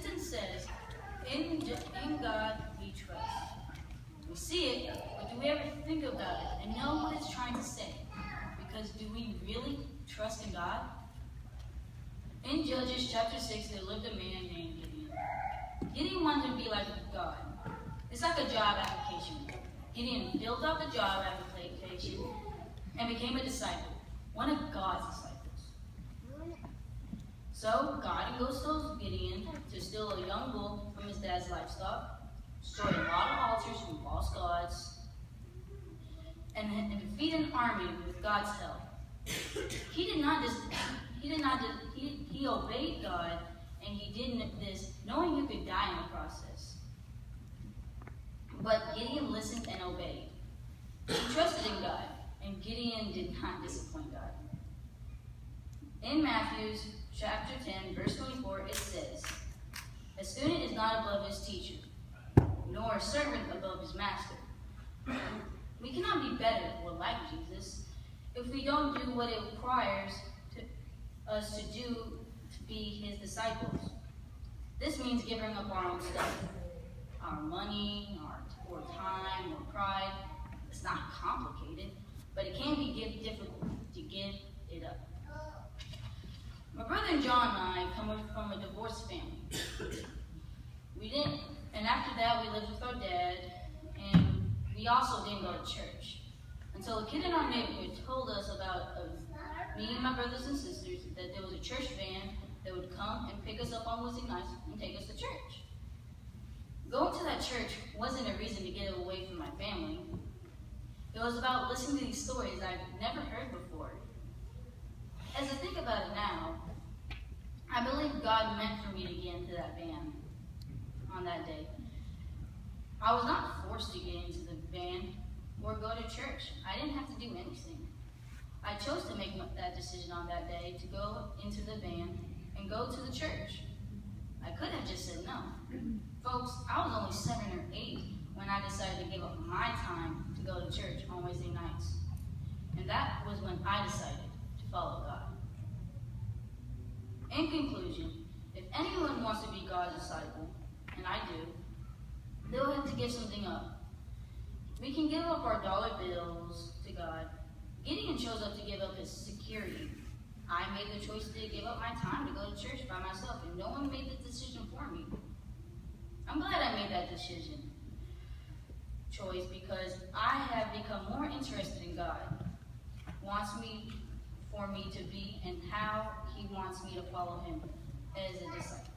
sentence says, in God we trust. We see it, but do we ever think about it and know what it's trying to say? Because do we really trust in God? In Judges chapter 6, there lived a man named Gideon. Gideon wanted to be like God. It's like a job application. Gideon filled out the job application and became a disciple, one of God's disciples. So God engosts Gideon to steal a young bull from his dad's livestock, destroy a lot of altars from false gods, and defeat an army with God's help. He obeyed God, and he did this knowing he could die in the process. But Gideon listened and obeyed. He trusted in God, and Gideon did not disappoint God. In Matthew chapter 10, verse 24, it says, "A student is not above his teacher, nor a servant above his master." We cannot be better or like Jesus if we don't do what it requires us to do to be his disciples. This means giving up our own stuff, our money, or time, or pride. It's not complicated, but it can be difficult to give it up. My brother and John and I come from a divorced family. And after that we lived with our dad, and we also didn't go to church. Until a kid in our neighborhood told us about me and my brothers and sisters that there was a church van that would come and pick us up on Wednesday nights and take us to church. Going to that church wasn't a reason to get away from my family. It was about listening to these stories I've never heard before. As I think about it now, I believe God meant for me to get into that van on that day. I was not forced to get into the van or go to church. I didn't have to do anything. I chose to make that decision on that day to go into the van and go to the church. I could have just said no. Folks, I was only 7 or 8 when I decided to give up my time to go to church on Wednesday nights. And that was when I decided to follow God. In conclusion, if anyone wants to be God's disciple, and I do, they'll have to give something up. We can give up our dollar bills to God. Gideon chose up to give up his security. I made the choice to give up my time to go to church by myself, and no one made the decision for me. I'm glad I made that choice, because I have become more interested in God, wants me for me to be, and how he wants me to follow him as a disciple.